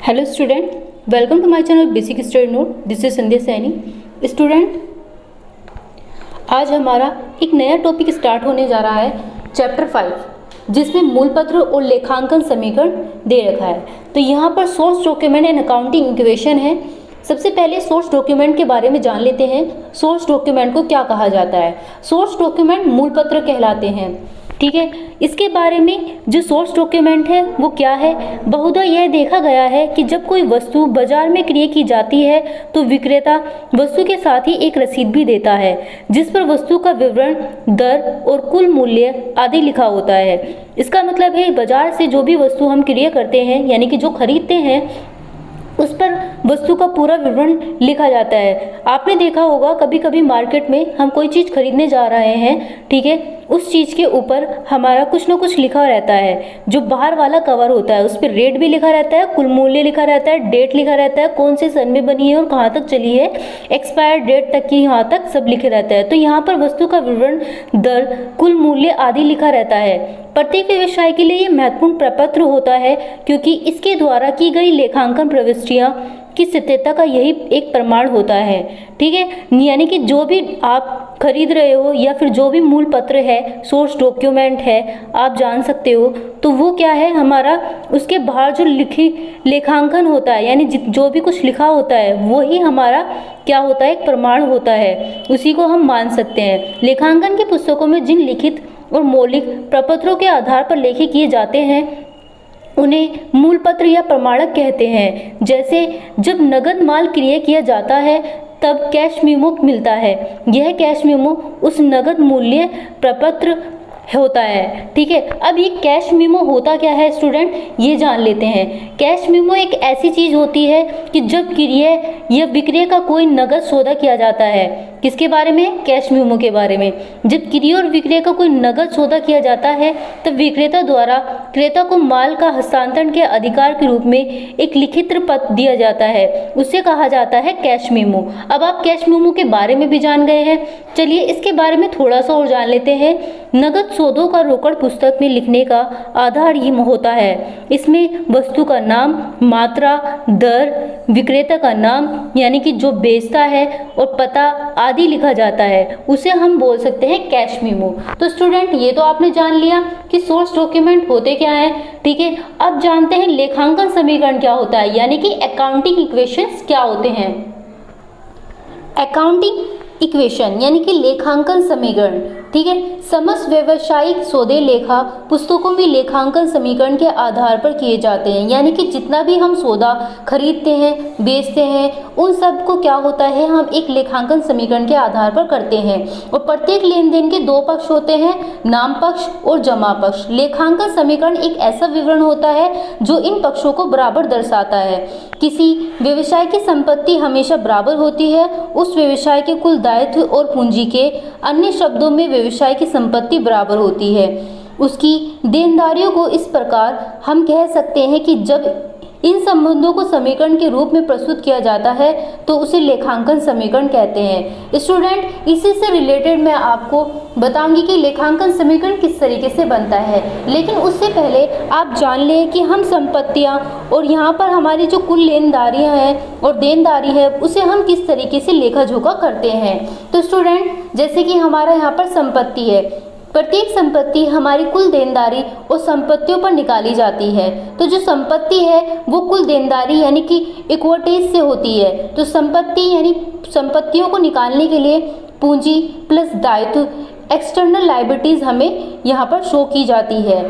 Hello student, welcome to my channel basic study note. This is Sandhya Saini. Student, आज हमारा एक नया टॉपिक स्टार्ट होने जा रहा है, चैप्टर 5, जिसमें मूल पत्र और लेखांकन समीकरण दे रखा है। तो यहाँ पर source document and accounting equation है। सबसे पहले सोर्स डॉक्यूमेंट के बारे में जान लेते हैं। सोर्स डॉक्यूमेंट को क्या कहा जाता है? सोर्स डॉक्यूमेंट मूल पत्र कहलाते हैं। ठीक है, इसके बारे में जो सोर्स डॉक्यूमेंट है वो क्या है? बहुधा यह देखा गया है कि जब कोई वस्तु बाजार में क्रय की जाती है तो विक्रेता वस्तु के साथ ही एक रसीद भी देता है, जिस पर वस्तु का विवरण, दर और कुल मूल्य आदि लिखा होता है। इसका मतलब है बाजार से जो भी वस्तु हम क्रय करते हैं, यानी कि जो खरीदते हैं, उस पर वस्तु का पूरा विवरण लिखा जाता है। आपने देखा होगा कभी कभी मार्केट में हम कोई चीज़ खरीदने जा रहे हैं, ठीक है, उस चीज़ के ऊपर हमारा कुछ ना कुछ लिखा रहता है। जो बाहर वाला कवर होता है उस पर रेट भी लिखा रहता है, कुल मूल्य लिखा रहता है, डेट लिखा रहता है, कौन से सन में बनी है और कहाँ तक चली है, एक्सपायर डेट तक की यहाँ तक सब लिखे रहता है। तो यहाँ पर वस्तु का विवरण, दर, कुल मूल्य आदि लिखा रहता है। प्रत्येक व्यवसाय के लिए ये महत्वपूर्ण प्रपत्र होता है, क्योंकि इसके द्वारा की गई लेखांकन प्रविष्टियां की सत्यता का यही एक प्रमाण होता है। ठीक है, यानी कि जो भी आप खरीद रहे हो या फिर जो भी मूल पत्र है, सोर्स डॉक्यूमेंट है, आप जान सकते हो, तो वो क्या है हमारा, उसके बाहर जो लिखी लेखांकन होता है, यानी जो भी कुछ लिखा होता है वो ही हमारा क्या होता है, एक प्रमाण होता है, उसी को हम मान सकते हैं। लेखांकन की पुस्तकों में जिन लिखित और मौलिक प्रपत्रों के आधार पर लेखे किए जाते हैं उन्हें मूल पत्र या प्रमाणक कहते हैं। जैसे जब नगद माल क्रय किया जाता है तब कैश मेमो मिलता है। यह कैश मेमो उस नगद मूल्य प्रपत्र होता है। ठीक है, अब ये कैश मेमो होता क्या है स्टूडेंट, ये जान लेते हैं। कैश मेमो एक ऐसी चीज़ होती है कि जब क्रय या विक्रय का कोई नगद सौदा किया जाता है, किसके बारे में? कैश मेमो के बारे में। जब क्रय और विक्रय का कोई नगद सौदा किया जाता है तब विक्रेता द्वारा क्रेता को माल का हस्तांतरण के अधिकार के रूप में एक लिखित पत्र दिया जाता है, उसे कहा जाता है कैश मेमो। अब आप कैश मेमो के बारे में भी जान गए हैं, चलिए इसके बारे में थोड़ा सा और जान लेते हैं। नगद सौदों का रोकड़ पुस्तक में लिखने का आधार ये होता है। इसमें वस्तु का नाम, मात्रा, दर, विक्रेता का नाम यानी कि जो बेचता है और पता आदि लिखा जाता है, उसे हम बोल सकते हैं कैश मेमो। तो स्टूडेंट, ये तो आपने जान लिया कि सोर्स डॉक्यूमेंट होते क्या हैं। ठीक है, अब जानते हैं लेखांकन समीकरण क्या होता है, यानी कि अकाउंटिंग इक्वेशंस क्या होते हैं। अकाउंटिंग इक्वेशन यानी कि लेखांकन समीकरण, ठीक है, समस्त व्यावसायिक सौदे लेखा पुस्तकों में लेखांकन समीकरण के आधार पर किए जाते हैं। यानी कि जितना भी हम सौदा खरीदते हैं, बेचते हैं, उन सब को क्या होता है, हम एक लेखांकन समीकरण के आधार पर करते हैं। और प्रत्येक लेन देन के दो पक्ष होते हैं, नाम पक्ष और जमा पक्ष। लेखांकन समीकरण एक ऐसा विवरण होता है जो इन पक्षों को बराबर दर्शाता है। किसी व्यवसाय की संपत्ति हमेशा बराबर होती है उस व्यवसाय के कुल दायित्व और पूंजी के, अन्य शब्दों में व्यवसाय की संपत्ति बराबर होती है उसकी देनदारियों को। इस प्रकार हम कह सकते हैं कि जब इन संबंधों को समीकरण के रूप में प्रस्तुत किया जाता है तो उसे लेखांकन समीकरण कहते हैं। स्टूडेंट, इसी से रिलेटेड मैं आपको बताऊंगी कि लेखांकन समीकरण किस तरीके से बनता है, लेकिन उससे पहले आप जान लें कि हम संपत्तियां और यहाँ पर हमारी जो कुल लेनदारियां हैं और देनदारी है उसे हम किस तरीके से लेखा जोखा करते हैं। तो स्टूडेंट, जैसे कि हमारा यहाँ पर संपत्ति है, प्रत्येक संपत्ति हमारी कुल देनदारी और संपत्तियों पर निकाली जाती है। तो जो संपत्ति है वो कुल देनदारी यानी कि इक्विटीज से होती है। तो संपत्ति यानी संपत्तियों को निकालने के लिए पूंजी प्लस दायित्व, एक्सटर्नल लायबिलिटीज हमें यहाँ पर शो की जाती है,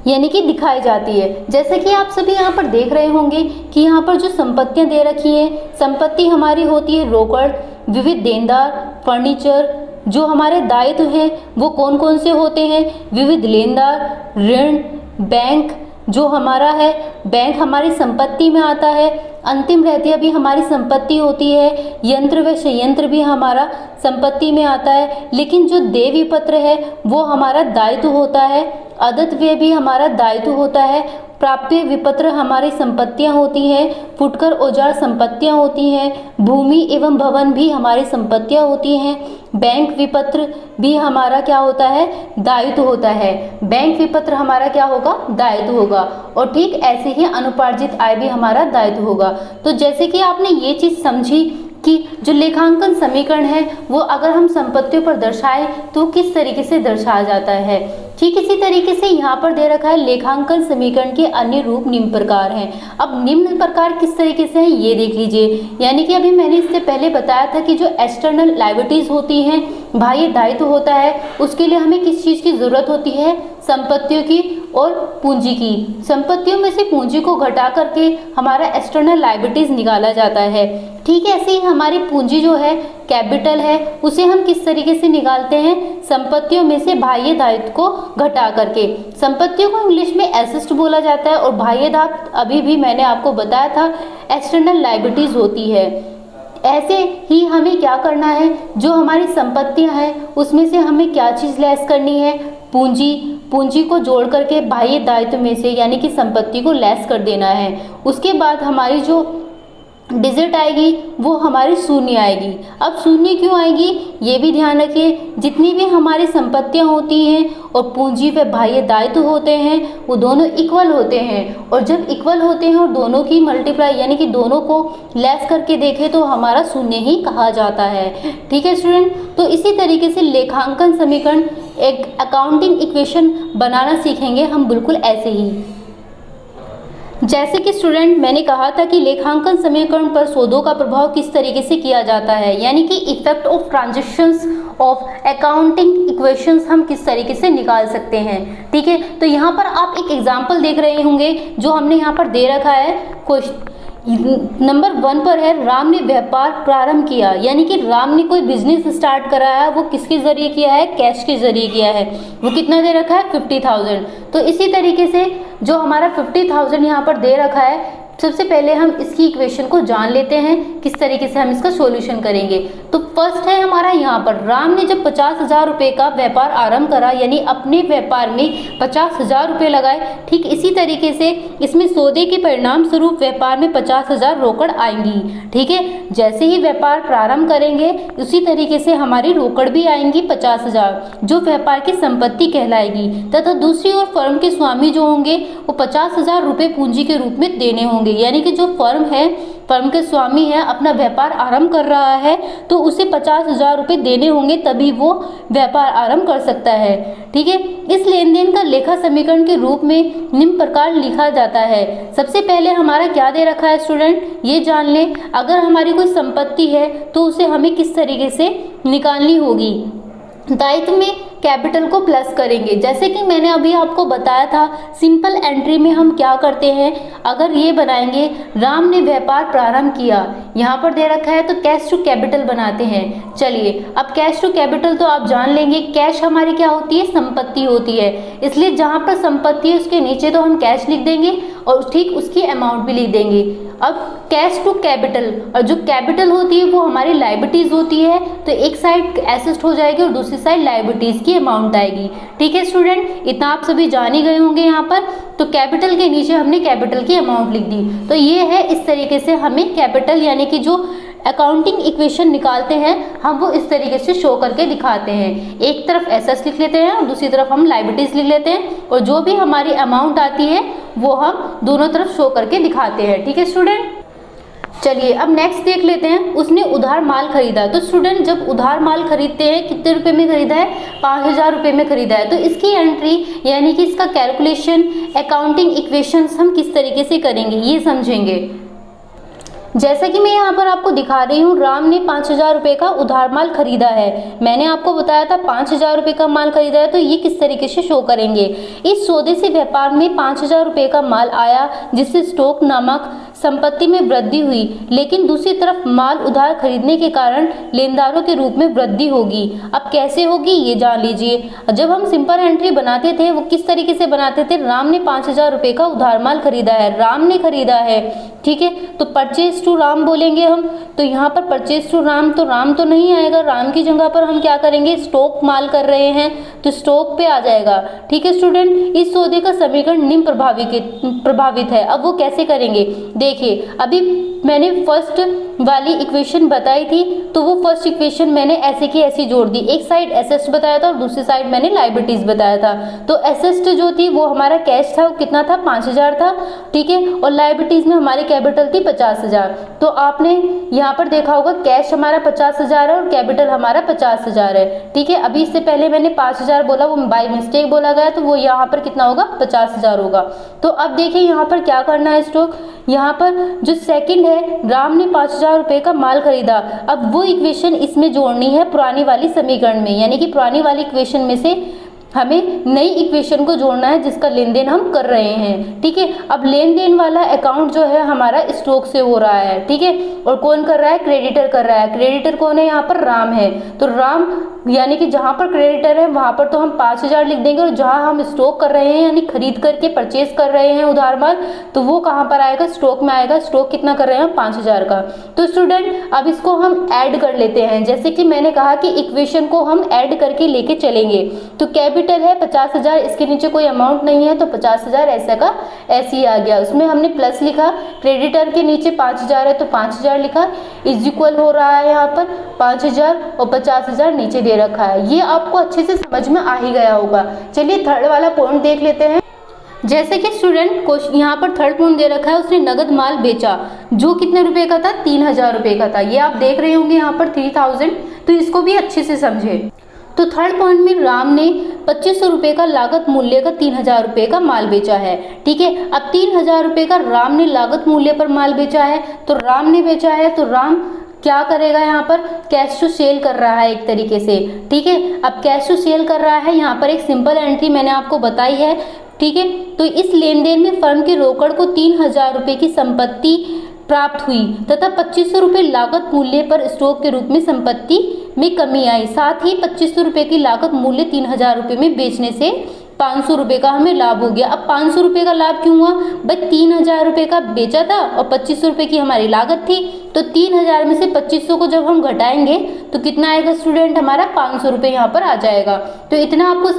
यानी कि दिखाई जाती है। जैसे कि आप सभी यहाँ पर देख रहे होंगे कि यहाँ पर जो संपत्तियाँ दे रखी हैं, संपत्ति हमारी होती है रोकड़, विविध देनदार, फर्नीचर। जो हमारे दायित्व हैं वो कौन कौन से होते हैं? विविध लेनदार, ऋण, बैंक। जो हमारा है बैंक हमारी संपत्ति में आता है। अंतिम रहतिया भी हमारी संपत्ति होती है। यंत्र व संयंत्र भी हमारा संपत्ति में आता है। लेकिन जो देय विपत्र है वो हमारा दायित्व होता है। आदत व्यय भी हमारा दायित्व होता है प्राप्य विपत्र हमारी संपत्तियां होती हैं, फुटकर औजार संपत्तियां होती हैं, भूमि एवं भवन भी हमारी संपत्तियां होती हैं, बैंक विपत्र भी हमारा क्या होता है, दायित्व होता है। बैंक विपत्र हमारा क्या होगा, दायित्व होगा। और ठीक ऐसे ही अनुपार्जित आय भी हमारा दायित्व होगा। तो जैसे कि आपने ये चीज समझी कि जो लेखांकन समीकरण है वो अगर हम संपत्तियों पर दर्शाएं तो किस तरीके से दर्शाया जाता है। ठीक इसी तरीके से यहाँ पर दे रखा है लेखांकन समीकरण के अन्य रूप निम्न प्रकार हैं। अब निम्न प्रकार किस तरीके से हैं ये देख लीजिए। यानी कि अभी मैंने इससे पहले बताया था कि जो एक्सटर्नल लायबिलिटीज होती हैं, बाह्य दायित्व होता है, उसके लिए हमें किस चीज़ की जरूरत होती है, संपत्तियों की और पूंजी की। संपत्तियों में से पूंजी को घटा करके हमारा एक्सटर्नल लायबिलिटीज निकाला जाता है। ठीक है, ऐसे ही हमारी पूंजी जो है, कैपिटल है, उसे हम किस तरीके से निकालते हैं, संपत्तियों में से बाह्य दायित्व को घटा करके। संपत्तियों को इंग्लिश में एसेट बोला जाता है और बाह्य दायित्व अभी भी मैंने आपको बताया था एक्सटर्नल लायबिलिटीज होती है। ऐसे ही हमें क्या करना है, जो हमारी संपत्तियां हैं उसमें से हमें क्या चीज़ लेस करनी है, पूंजी को जोड़ करके बाह्य दायित्व में से यानी कि संपत्ति को लेस कर देना है। उसके बाद हमारी जो डिजिट आएगी वो हमारी शून्य आएगी। अब शून्य क्यों आएगी ये भी ध्यान रखिए। जितनी भी हमारी संपत्तियां होती हैं और पूंजी व बाह्य दायित्व होते हैं वो दोनों इक्वल होते हैं, और जब इक्वल होते हैं और दोनों की मल्टीप्लाई यानी कि दोनों को लेस करके देखें तो हमारा शून्य ही कहा जाता है। ठीक है स्टूडेंट, तो इसी तरीके से लेखांकन समीकरण एक अकाउंटिंग इक्वेशन बनाना सीखेंगे हम बिल्कुल ऐसे ही। जैसे कि स्टूडेंट मैंने कहा था कि लेखांकन समीकरण पर सौदों का प्रभाव किस तरीके से किया जाता है, यानी कि effect of transactions of accounting equations हम किस तरीके से निकाल सकते हैं। ठीक है, तो यहाँ पर आप एक एग्जांपल देख रहे होंगे जो हमने यहाँ पर दे रखा है। क्वेश्चन नंबर 1 पर है, राम ने व्यापार प्रारंभ किया, यानी कि राम ने कोई बिजनेस स्टार्ट करा है, वो किसके जरिए किया है, कैश के जरिए किया है। वो कितना दे रखा है, 50,000। तो इसी तरीके से जो हमारा 50,000 यहाँ पर दे रखा है, सबसे पहले हम इसकी इक्वेशन को जान लेते हैं किस तरीके से हम इसका सॉल्यूशन करेंगे। तो फर्स्ट है हमारा यहाँ पर, राम ने जब 50,000 रुपये का व्यापार आरंभ करा, यानी अपने व्यापार में 50,000 रुपये लगाए। ठीक इसी तरीके से इसमें सौदे के परिणाम स्वरूप व्यापार में 50,000 रोकड़ आएंगी। ठीक है, जैसे ही व्यापार प्रारंभ करेंगे उसी तरीके से हमारी रोकड़ भी आएंगी 50,000, जो व्यापार की संपत्ति कहलाएगी। तथा दूसरी ओर फर्म के स्वामी जो होंगे वो 50,000 रुपये पूंजी के रूप में देने होंगे। यानी कि जो फर्म है, फर्म के स्वामी है, अपना व्यापार आरंभ कर रहा है तो उसे 50,000 रुपये देने होंगे, तभी वो व्यापार आरंभ कर सकता है। ठीक है, इस लेन देन का लेखा समीकरण के रूप में निम्न प्रकार लिखा जाता है। सबसे पहले हमारा क्या दे रखा है स्टूडेंट, ये जान लें। अगर हमारी कोई संपत्ति है तो उसे हमें किस तरीके से निकालनी होगी। दायित्व में कैपिटल को प्लस करेंगे। जैसे कि मैंने अभी आपको बताया था, सिंपल एंट्री में हम क्या करते हैं, अगर ये बनाएंगे, राम ने व्यापार प्रारंभ किया, यहाँ पर दे रखा है तो कैश टू कैपिटल बनाते हैं। चलिए, अब कैश टू कैपिटल तो आप जान लेंगे, कैश हमारी क्या होती है, संपत्ति होती है, इसलिए जहाँ पर संपत्ति है उसके नीचे तो हम कैश लिख देंगे और ठीक उसकी अमाउंट भी लिख देंगे। अब कैश टू कैपिटल, और जो कैपिटल होती है वो हमारी लायबिलिटीज होती है, तो एक साइड एसेट हो जाएगी और दूसरी साइड लायबिलिटीज की अमाउंट आएगी। ठीक है स्टूडेंट, इतना आप सभी जान ही गए होंगे। यहाँ पर तो कैपिटल के नीचे हमने कैपिटल की अमाउंट लिख दी। तो ये है, इस तरीके से हमें कैपिटल यानी कि जो अकाउंटिंग इक्वेशन निकालते हैं हम वो इस तरीके से शो करके दिखाते हैं। एक तरफ एसेट्स लिख लेते हैं और दूसरी तरफ हम लायबिलिटीज लिख लेते हैं, और जो भी हमारी अमाउंट आती है वो हम दोनों तरफ शो करके दिखाते हैं। ठीक है स्टूडेंट, चलिए अब नेक्स्ट देख लेते हैं। उसने उधार माल खरीदा। तो स्टूडेंट जब उधार माल खरीदते हैं, कितने रुपए में खरीदा है, 5,000 रुपये में खरीदा है। तो इसकी एंट्री यानी कि इसका कैलकुलेशन, अकाउंटिंग इक्वेशंस हम किस तरीके से करेंगे ये समझेंगे। जैसा कि मैं यहाँ पर आपको दिखा रही हूँ, राम ने 5,000 रुपये का उधार माल खरीदा है। मैंने आपको बताया था 5,000 रुपये का माल खरीदा है, तो ये किस तरीके से शो करेंगे। इस सौदे से व्यापार में 5,000 रुपये का माल आया, जिससे स्टॉक नामक संपत्ति में वृद्धि हुई, लेकिन दूसरी तरफ माल उधार खरीदने के कारण लेनदारों के रूप में वृद्धि होगी। अब कैसे होगी ये जान लीजिए। जब हम सिंपल एंट्री बनाते थे वो किस तरीके से बनाते थे, राम ने 5,000 रुपये का उधार माल खरीदा है, राम ने खरीदा है। ठीक है। तो परचेज टू राम बोलेंगे हम, तो यहाँ पर परचेज टू राम तो नहीं आएगा, राम की जगह पर हम क्या करेंगे, स्टॉक माल कर रहे हैं तो स्टॉक पे आ जाएगा। ठीक है स्टूडेंट, इस सौदे का समीकरण निम्न प्रभावित है। अब वो कैसे करेंगे, देखिए अभी मैंने फर्स्ट वाली इक्वेशन बताई थी, तो वो फर्स्ट इक्वेशन मैंने ऐसे की ऐसी जोड़ दी, एक साइड एसेट्स बताया था और दूसरी साइड मैंने लायबिलिटीज बताया था। तो एसेट्स जो थी वो हमारा कैश था, वो कितना था, 5000 था, ठीक है, और लायबिलिटीज में हमारी कैपिटल थी 50,000। तो आपने यहाँ पर देखा होगा कैश हमारा 50,000 है और कैपिटल हमारा 50,000 है, ठीक है। अभी इससे पहले मैंने 5,000 बोला, वो बाई मिस्टेक बोला गया, तो वो यहाँ पर कितना होगा, 50,000 होगा। तो अब देखिए यहाँ पर क्या करना है स्टॉक, यहाँ पर जो सेकंड है, राम ने 5,000 रुपए का माल खरीदा। अब वो इक्वेशन इसमें जोड़नी है पुरानी वाली समीकरण में, यानी कि पुरानी वाली इक्वेशन में से हमें नई इक्वेशन को जोड़ना है जिसका लेन देन हम कर रहे हैं, ठीक है। अब लेन देन वाला अकाउंट जो है हमारा स्टॉक से हो रहा है, ठीक है, और कौन कर रहा है, क्रेडिटर कर रहा है। क्रेडिटर कौन है, यहाँ पर राम है। तो राम यानी कि जहाँ पर क्रेडिटर है वहाँ पर तो हम 5,000 लिख देंगे, और जहाँ हम स्टॉक कर रहे हैं यानी खरीद करके परचेज कर रहे हैं उधार माल, तो वो कहाँ पर आएगा, स्टॉक में आएगा। स्टॉक कितना कर रहे हैं, 5,000 का। तो स्टूडेंट अब इसको हम ऐड कर लेते हैं, जैसे कि मैंने कहा कि इक्वेशन को हम ऐड करके लेके चलेंगे। तो कैपिटल है 50,000, इसके नीचे कोई अमाउंट नहीं है, तो 50,000 ऐसा का ऐसे ही आ गया। उसमें हमने प्लस लिखा, क्रेडिटर के नीचे 5,000 है तो 5,000 लिखा, इज इक्वल हो रहा है यहाँ पर 5,000 और 50,000 नीचे दे रखा है। ये आपको अच्छे से समझ में आ ही गया होगा। चलिए थर्ड वाला पॉइंट देख लेते हैं। जैसे कि स्टूडेंट को यहाँ पर थर्ड पॉइंट दे रखा है, उसने नगद माल बेचा जो कितने रुपए का था, 3,000 रुपए का था। ये आप देख रहे होंगे यहाँ पर 3,000, तो इसको भी अच्छे से समझे। तो थर्ड पॉइंट में राम ने 2,500 रुपये का लागत मूल्य का 3,000 रुपये का माल बेचा है, ठीक है। अब 3,000 रुपये का राम ने लागत मूल्य पर माल बेचा है, तो राम ने बेचा है तो राम क्या करेगा, यहाँ पर कैश टू सेल कर रहा है एक तरीके से, ठीक है। अब कैश टू सेल कर रहा है, यहाँ पर एक सिंपल एंट्री मैंने आपको बताई है, ठीक है। तो इस लेन देन में फर्म के रोकड़ को 3,000 रुपये की संपत्ति प्राप्त हुई तथा 2,500 रुपये लागत मूल्य पर स्टॉक के रूप में संपत्ति में कमी आई। साथ ही 2,500 रुपये की लागत मूल्य 3,000 रुपये में बेचने से 500 रुपये का हमें लाभ हो गया। अब 500 रुपये का लाभ क्यों हुआ भाई, 3,000 रुपये का बेचा था और 2,500 रुपये की हमारी लागत थी, तो 3,000 में से 2,500 को जब हम घटाएंगे तो कितना आएगा स्टूडेंट, हमारा 500 रुपये यहाँ पर आ जाएगा। तो इतना आपको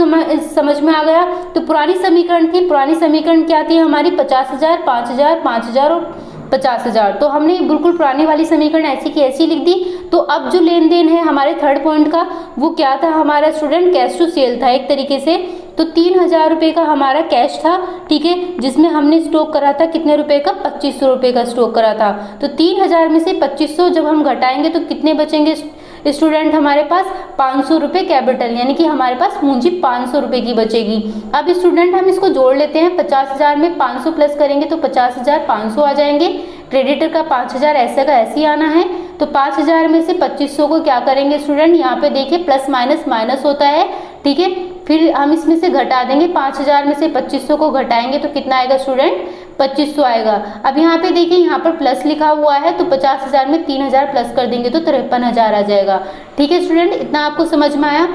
समझ में आ गया। तो पुरानी समीकरण थी, पुरानी समीकरण क्या थी हमारी, 50,000, 5,000, 5,000 और 50,000। तो हमने बिल्कुल पुरानी वाली समीकरण ऐसी की ऐसी लिख दी। तो अब जो लेन देन है हमारे थर्ड पॉइंट का, वो क्या था हमारा स्टूडेंट, कैश टू सेल था एक तरीके से। तो 3,000 रुपये का हमारा कैश था, ठीक है, जिसमें हमने स्टॉक करा था कितने रुपए का, 2,500 रुपये का स्टॉक करा था। तो 3,000 में से 2,500 जब हम घटाएंगे तो कितने बचेंगे स्टूडेंट, हमारे पास 500 रुपये कैपिटल, यानी कि हमारे पास पूंजी 500 रुपये की बचेगी। अब स्टूडेंट हम इसको जोड़ लेते हैं, 50,000 में 500 प्लस करेंगे तो 50,500 आ जाएंगे। क्रेडिटर का 5,000 ऐसे का ऐसे ही आना है। तो 5,000 में से 2,500 को क्या करेंगे स्टूडेंट, यहाँ पे देखिए प्लस माइनस माइनस होता है, ठीक है। फिर हम इसमें से घटा देंगे, 5,000 में से 2,500 को घटाएंगे तो कितना आएगा स्टूडेंट, 2,500 आएगा। अब यहाँ पे देखिए यहाँ पर प्लस लिखा हुआ है, तो 50,000 में 3,000 प्लस कर देंगे तो 53,000 आ जाएगा, ठीक है स्टूडेंट। इतना आपको समझ में आया।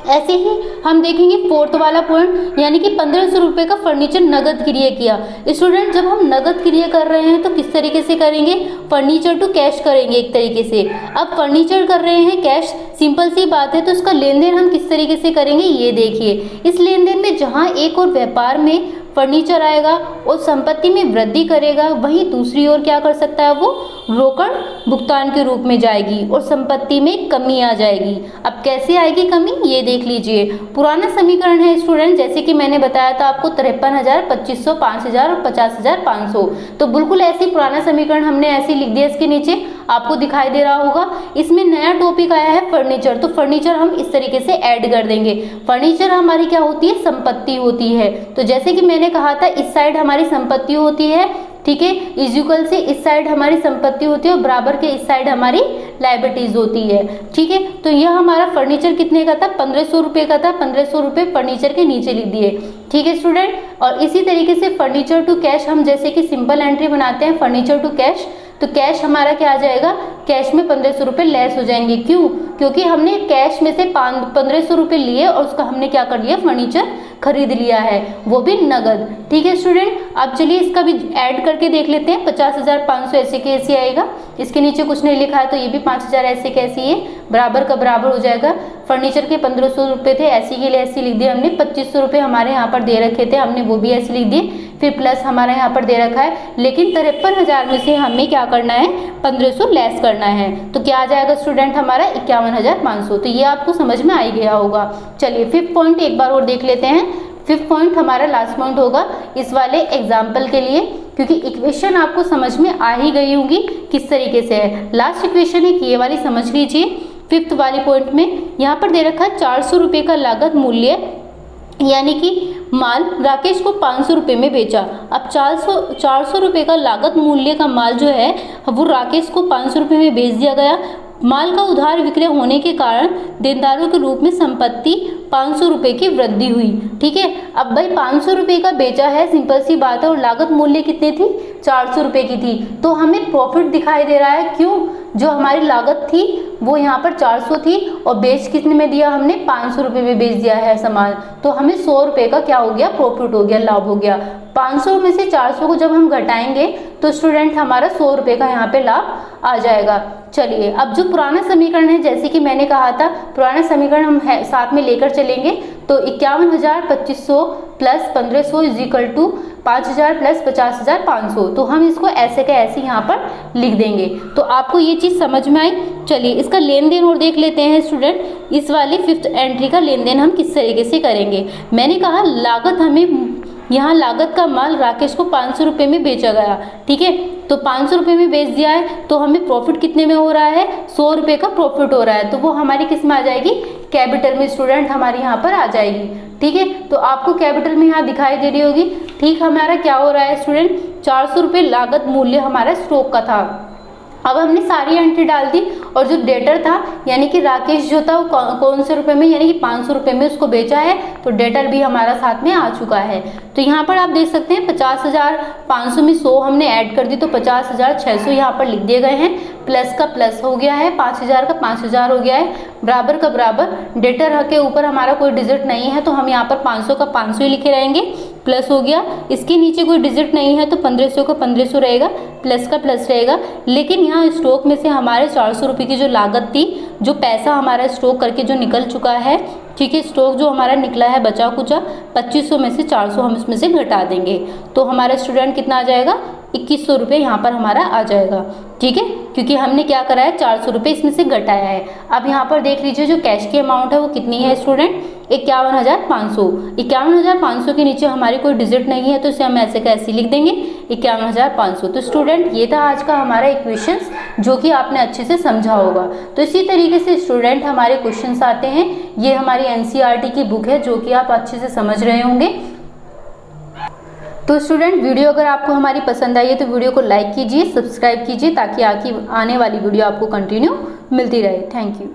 ऐसे ही हम देखेंगे फोर्थ वाला पॉइंट, यानी कि 1,500 रुपये का फर्नीचर नगद क्रय किया। स्टूडेंट जब हम नगद क्रय कर रहे हैं तो किस तरीके से करेंगे, फर्नीचर टू कैश करेंगे एक तरीके से। अब फर्नीचर कर रहे हैं कैश, सिंपल सी बात है, तो इसका लेन देन हम किस तरीके से करेंगे ये देखिए। इस लेन देन में जहाँ एक और व्यापार में फर्नीचर आएगा और संपत्ति में वृद्धि करेगा, वहीं दूसरी ओर क्या कर सकता है, वो रोकड़ भुगतान के रूप में जाएगी और संपत्ति में कमी आ जाएगी। अब कैसे आएगी कमी ये देख लीजिए। पुराना समीकरण है स्टूडेंट, जैसे कि मैंने बताया था आपको 53,000, 2,500, 5,000 और 50,500। तो बिल्कुल ऐसी पुराना समीकरण हमने ऐसे लिख दिया, इसके नीचे आपको दिखाई दे रहा होगा। इसमें नया टॉपिक आया है फर्नीचर, तो फर्नीचर हम इस तरीके से ऐड कर देंगे। फर्नीचर हमारी क्या होती है, संपत्ति होती है। तो जैसे कि मैंने कहा था इस साइड हमारी संपत्ति होती है, ठीक है, इक्वल से इस साइड हमारी संपत्ति होती है और बराबर के इस साइड हमारी लायबिलिटीज होती है, ठीक है। तो यह हमारा फर्नीचर कितने का था, 1,500 रुपये का था, 1,500 रुपये फर्नीचर के नीचे लिख दिए, ठीक है स्टूडेंट। और इसी तरीके से फर्नीचर टू कैश हम जैसे कि सिंपल एंट्री बनाते हैं, फर्नीचर टू कैश, तो कैश हमारा क्या आ जाएगा, कैश में 1,500 रुपये लेस हो जाएंगे। क्यों, क्योंकि हमने कैश में से 1,500 रुपये लिए और उसका हमने क्या कर लिया, फर्नीचर खरीद लिया है, वो भी नगद, ठीक है स्टूडेंट। अब चलिए इसका भी ऐड करके देख लेते हैं। 50,500 ऐसे के ऐसे आएगा, इसके नीचे कुछ नहीं लिखा है तो ये भी 5,000 ऐसे के ऐसे ही बराबर का बराबर हो जाएगा। फर्नीचर के 1500 रुपये थे, ऐसी के लिए ऐसे लिख दिए हमने। 2500 रुपये हमारे यहाँ पर दे रखे थे, हमने वो भी ऐसे लिख दिए। फिर प्लस हमारा यहाँ पर दे रखा है, लेकिन 53,000 में से हमें क्या करना है, 1500 लेस करना है। तो क्या आ जाएगा स्टूडेंट हमारा 51,500। तो ये आपको समझ में आ ही गया होगा। चलिए 5th पॉइंट एक बार और देख लेते हैं। 5th पॉइंट हमारा लास्ट पॉइंट होगा इस वाले एग्जाम्पल के लिए, क्योंकि इक्वेशन आपको समझ में आ ही गई होगी किस तरीके से है। लास्ट इक्वेशन है ये वाली, समझ लीजिए। 5th वाली पॉइंट में यहाँ पर दे रखा है 400 रुपये का लागत मूल्य, यानी कि माल राकेश को 500 रुपये में बेचा। अब 400 रुपये का लागत मूल्य का माल जो है वो राकेश को 500 रुपये में बेच दिया गया। माल का उधार विक्रय होने के कारण देनदारों के रूप में संपत्ति 500 रुपये की वृद्धि हुई। ठीक है, अब भाई 500 रुपये का बेचा है, सिंपल सी बात है, और लागत मूल्य कितनी थी, 400 रुपये की थी। तो हमें प्रॉफिट दिखाई दे रहा है, क्यों, जो हमारी लागत थी वो यहाँ पर 400 थी और बेच कितने में दिया हमने, 500 रुपये में बेच दिया है सामान। तो हमें 100 रुपये का क्या हो गया, प्रॉफिट हो गया, लाभ हो गया। 500 में से 400 को जब हम घटाएंगे तो स्टूडेंट हमारा 100 रुपये का यहाँ पे लाभ आ जाएगा। चलिए अब जो पुराना समीकरण है, जैसे कि मैंने कहा था, पुराना समीकरण हम साथ में लेकर चलेंगे। तो 51,2500 plus 1500 is equal to 5,000 plus 50,500। तो हम इसको ऐसे का ऐसे यहाँ पर लिख देंगे। तो आपको ये चीज़ समझ में आई। चलिए इसका लेन देन और देख लेते हैं स्टूडेंट। इस वाली 5th एंट्री का लेन देन हम किस तरीके से करेंगे। मैंने कहा लागत, हमें यहाँ लागत का माल राकेश को 500 रुपये में बेचा गया। ठीक है, तो 500 रुपये में बेच दिया है, तो हमें प्रॉफिट कितने में हो रहा है, 100 रुपये का प्रॉफिट हो रहा है। तो वो हमारी किस में आ जाएगी, कैपिटल में स्टूडेंट हमारी यहाँ पर आ जाएगी। ठीक है, तो आपको कैपिटल में यहाँ दिखाई दे रही होगी। ठीक, हमारा क्या हो रहा है स्टूडेंट, 400 रुपये लागत मूल्य हमारा स्टॉक का था। अब हमने सारी एंट्री डाल दी, और जो डेटर था यानी कि राकेश जो था वो कौन से रुपए में, यानी कि 500 रुपये में उसको बेचा है, तो डेटर भी हमारा साथ में आ चुका है। तो यहाँ पर आप देख सकते हैं 50,500 में 100 हमने ऐड कर दी, तो 50,600 यहाँ पर लिख दिए गए हैं। प्लस का प्लस हो गया है, 5,000 का 5,000 हो गया है, बराबर का बराबर। डेटर के ऊपर हमारा कोई डिजिट नहीं है, तो हम यहाँ पर 500 का 500 ही लिखे रहेंगे, प्लस हो गया। इसके नीचे कोई डिजिट नहीं है, तो 1500 का 1500 रहेगा, प्लस का प्लस रहेगा। लेकिन यहाँ स्टॉक में से हमारे 400 रुपये की जो लागत थी, जो पैसा हमारा स्टॉक करके जो निकल चुका है, ठीक है, स्टॉक जो हमारा निकला है बचा कुचा 2500 में से 400 हम इसमें से घटा देंगे, तो हमारा स्टूडेंट कितना आ जाएगा, 2100 रुपये यहाँ पर हमारा आ जाएगा। ठीक है, क्योंकि हमने क्या करा है, 400 रुपये इसमें से घटाया है। अब यहाँ पर देख लीजिए जो कैश की अमाउंट है वो कितनी है स्टूडेंट, 51,500। 51,500 के नीचे हमारी कोई डिजिट नहीं है, तो इसे हम ऐसे का ऐसे लिख देंगे 51,500। तो स्टूडेंट ये था आज का हमारा इक्वेशंस, जो कि आपने अच्छे से समझा होगा। तो इसी तरीके से स्टूडेंट हमारे क्वेश्चंस आते हैं। ये हमारी एनसीईआरटी की बुक है, जो कि आप अच्छे से समझ रहे होंगे। तो स्टूडेंट वीडियो अगर आपको हमारी पसंद आई है तो वीडियो को लाइक कीजिए, सब्सक्राइब कीजिए, ताकि आने वाली वीडियो आपको कंटिन्यू मिलती रहे। Thank you.